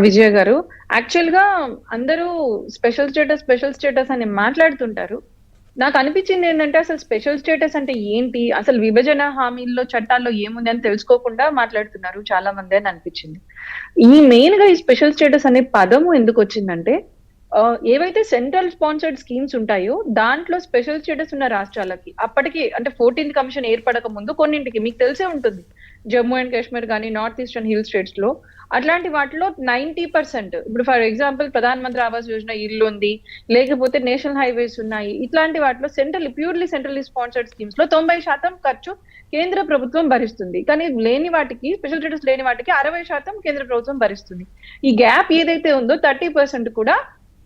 విజయ గారు, యాక్చువల్‌గా అందరూ స్పెషల్ స్టేటస్ అని మాట్లాడుతుంటారు. నాకనిపించిందేంటంటే అసలు స్పెషల్ స్టేటస్ అంటే ఏంటి? అసలు విభజన హామీల్లో, చట్టాల్లో ఏముంది అని తెలుసుకోకుండా మాట్లాడుతున్నారు చాలా మంది అని అనిపించింది. మెయిన్‌గా ఈ స్పెషల్ స్టేటస్ అనే పదము ఎందుకొచ్చిందంటే ఏవైతే సెంట్రల్ స్పాన్సర్డ్ స్కీమ్స్ ఉంటాయో దాంట్లో స్పెషల్ స్టేటస్ ఉన్న రాష్ట్రాలకి అప్పటికి అంటే 14థ్ కమిషన్ ఏర్పడక ముందు కొన్నింటికి మీకు తెలిసే ఉంటుంది. జమ్మూ అండ్ కాశ్మీర్ గాని, నార్త్ ఈస్టర్న్ హిల్ స్టేట్స్‌లో అట్లాంటి వాటిలో 90% ఇప్పుడు ఫర్ ఎగ్జాంపుల్ ప్రధాన్ మంత్రి ఆవాస్ యోజన ఇల్లుంది. లేకపోతే నేషనల్ హైవేస్ ఉన్నాయి. ఇట్లాంటి వాటిలో ప్యూర్‌లీ సెంట్రల్లీ స్పాన్సర్డ్ స్కీమ్స్‌లో 90% ఖర్చు కేంద్ర ప్రభుత్వం భరిస్తుంది. కానీ లేని వాటికి స్పెషల్ స్టేటస్ లేని వాటికి 60% కేంద్ర ప్రభుత్వం భరిస్తుంది. ఈ గ్యాప్ ఏదైతే ఉందో 30% కూడా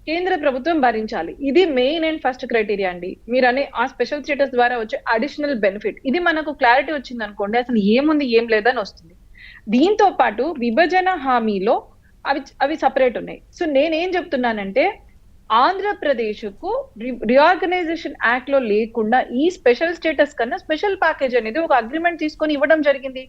కేంద్ర ప్రభుత్వం భరించాలి. ఇది మెయిన్ అండ్ ఫస్ట్ క్రైటీరియా అండి. మీరనే ఆ స్పెషల్ స్టేటస్ ద్వారా వచ్చే అడిషనల్ బెనిఫిట్. ఇది మనకు క్లారిటీ వచ్చిందనుకోండి అసలు ఏముంది, ఏం లేదని వస్తుంది. దీంతో పాటు విభజన హామీలో అవి సెపరేట్ ఉన్నాయి. సో నేనేం చెప్తున్నానంటే ఆంధ్రప్రదేశ్‌కు రిఆర్గనైజేషన్ యాక్ట్ లో లేకుండా ఈ స్పెషల్ స్టేటస్ కన్నా స్పెషల్ ప్యాకేజ్ అనేది ఒక అగ్రిమెంట్ తీసుకొని ఇవ్వడం జరిగింది.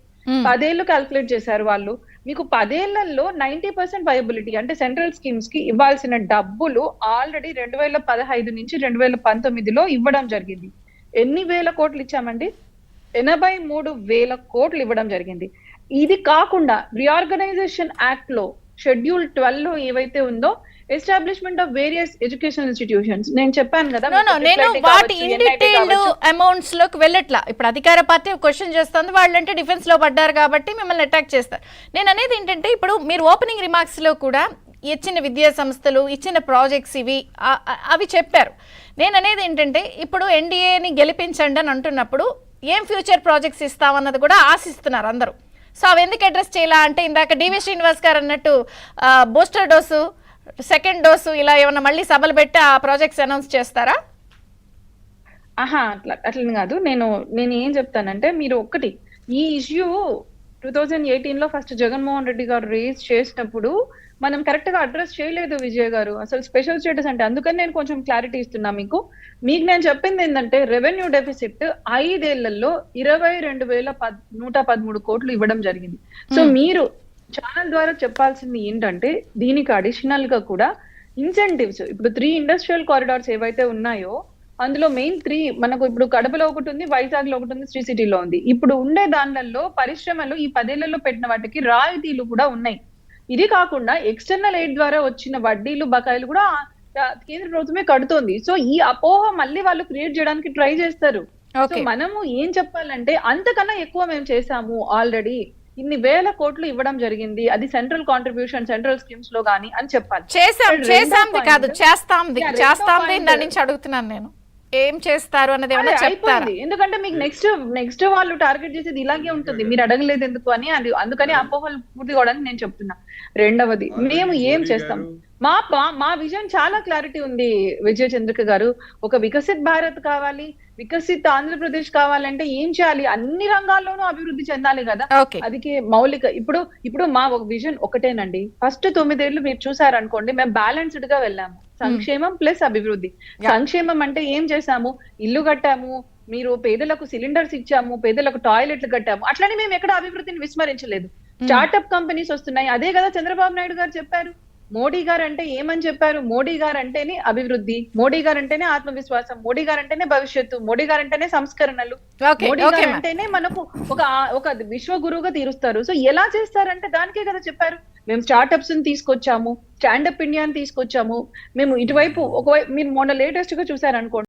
10 ఏళ్ళు కాలిక్యులేట్ చేశారు వాళ్ళు. మీకు 10 ఏళ్లలో 90% వైయబిలిటీ అంటే సెంట్రల్ స్కీమ్స్ కి ఇవ్వాల్సిన డబ్బులు ఆల్రెడీ 2015 నుంచి 2019లో ఇవ్వడం జరిగింది. ఎన్ని వేల కోట్లు ఇచ్చామండి? 83,000 కోట్లు ఇవ్వడం జరిగింది. ఇది కాకుండా రీఆర్గనైజేషన్ యాక్ట్ లో షెడ్యూల్ 12 లో ఏవైతే ఉందో establishment of various educational institutions నేను చెప్పాను కదా. నేను వాటి ఇన్ డీటెయిల్డ్ అమౌంట్స్ లోకి వెళ్ళట్లా. ఇప్పుడు అధికార పార్టీ క్వశ్చన్ చేస్తుంది, వాళ్ళంటే డిఫెన్స్ లో పడ్డారు కాబట్టి మిమ్మల్ని అటాక్ చేస్తారు. నేను అనేది ఏంటంటే ఇప్పుడు మీరు ఓపెనింగ్ రిమార్క్స్ లో కూడా ఇచ్చిన విద్యా సంస్థలు ఇచ్చిన ప్రాజెక్ట్స్ ఇవి అవి చెప్పారు. నేను అనేది ఏంటంటే ఇప్పుడు ఎన్డీఏని గెలిపించండి అని అంటున్నప్పుడు ఏం ఫ్యూచర్ ప్రాజెక్ట్స్ ఇస్తామన్నది కూడా ఆశిస్తున్నారు అందరూ. సో అవి ఎందుకు అడ్రస్ చేయాలా అంటే ఇందాక డివి శ్రీనివాస్ గారు అన్నట్టు బూస్టర్ డోసు, సెకండ్ డోసు ఇలా ఏమన్నా మళ్ళీ సభలు పెట్టి ఆ ప్రాజెక్ట్స్ అనౌన్స్ చేస్తారా? అట్లని కాదు. నేను ఏం చెప్తానంటే మీరు ఒక్కటి ఈ ఇష్యూ 2018 లో ఫస్ట్ జగన్మోహన్ రెడ్డి గారు రేజ్ చేసినప్పుడు మనం కరెక్ట్ గా అడ్రస్ చేయలేదు విజయ్ గారు. అసలు స్పెషల్ స్టేటస్ అంటే అందుకని నేను కొంచెం క్లారిటీ ఇస్తున్నా మీకు నేను చెప్పింది ఏంటంటే రెవెన్యూ డెఫిసిట్ 5 ఏళ్లలో 22,113 కోట్లు ఇవ్వడం జరిగింది. సో మీరు ఛానల్ ద్వారా చెప్పాల్సింది ఏంటంటే దీనికి అడిషనల్ గా కూడా ఇన్సెంటివ్స్ ఇప్పుడు 3 ఇండస్ట్రియల్ కారిడార్స్ ఏవైతే ఉన్నాయో అందులో మెయిన్ 3 మనకు ఇప్పుడు కడపలో ఒకటి ఉంది, వైజాగ్ లో ఒకటి ఉంది, శ్రీ సిటీలో ఉంది. ఇప్పుడు ఉండే దానిలలో పరిశ్రమలు ఈ 10 ఏళ్లలో పెట్టిన వాటికి రాయితీలు కూడా ఉన్నాయి. ఇది కాకుండా ఎక్స్టర్నల్ ఎయిడ్ ద్వారా వచ్చిన వడ్డీలు బకాయిలు కూడా కేంద్ర ప్రభుత్వమే కడుతోంది. సో ఈ అపోహ మళ్ళీ వాళ్ళు క్రియేట్ చేయడానికి ట్రై చేస్తారు. సో మనము ఏం చెప్పాలంటే అంతకన్నా ఎక్కువ మేము చేసాము ఆల్రెడీ, ఇన్ని వేల కోట్లు ఇవ్వడం జరిగింది, అది సెంట్రల్ కాంట్రిబ్యూషన్ సెంట్రల్ స్కీమ్స్ లో గానీ అని చెప్పాలి. చేస్తాంది దాని నుంచి అడుగుతున్నాను నేను, ఏం చేస్తారు అన్నది ఏమైనా చెప్తారా? ఎందుకంటే మీకు నెక్స్ట్ వాళ్ళు టార్గెట్ చేసేది ఇలాగే ఉంటుంది. మీరు అడగలేదు ఎందుకు అని, అది అందుకని అపోహలు పూర్తి కావడానికి నేను చెప్తున్నా. రెండవది మేము ఏం చేస్తాం, మా విజన్ చాలా క్లారిటీ ఉంది విజయ చంద్రిక గారు. ఒక వికసిత్ భారత్ కావాలి, వికసిత్ ఆంధ్రప్రదేశ్ కావాలంటే ఏం చేయాలి? అన్ని రంగాల్లోనూ అభివృద్ధి చెందాలి కదా. అది మౌలిక ఇప్పుడు మా ఒక విజన్ ఒకటేనండి. ఫస్ట్ 9 ఏళ్లు మీరు చూసారనుకోండి, మేము బ్యాలెన్స్డ్ గా వెళ్ళాము. సంక్షేమం ప్లస్ అభివృద్ధి. సంక్షేమం అంటే ఏం చేసాము? ఇల్లు కట్టాము, మీరు పేదలకు సిలిండర్స్ ఇచ్చాము, పేదలకు టాయిలెట్లు కట్టాము. అట్లని మేము ఎక్కడ అభివృద్ధిని విస్మరించలేదు. స్టార్ట్అప్ కంపెనీస్ వస్తున్నాయి, అదే కదా చంద్రబాబు నాయుడు గారు చెప్పారు. మోడీ గారు అంటే ఏమని చెప్పారు? మోడీ గారు అంటేనే అభివృద్ధి, మోడీ గారు అంటేనే ఆత్మవిశ్వాసం, మోడీ గారు అంటేనే భవిష్యత్తు, మోడీ గారు అంటేనే సంస్కరణలు, మోడీ గారు అంటేనే మనకు ఒక విశ్వ గురువుగా తీరుస్తారు. సో ఎలా చేస్తారంటే దానికే కదా చెప్పారు. మేము స్టార్ట్అప్స్ ని తీసుకొచ్చాము, స్టాండప్ ఇండియాని తీసుకొచ్చాము. మేము ఇటువైపు మీరు మొన్న లేటెస్ట్ గా చూసారనుకోండి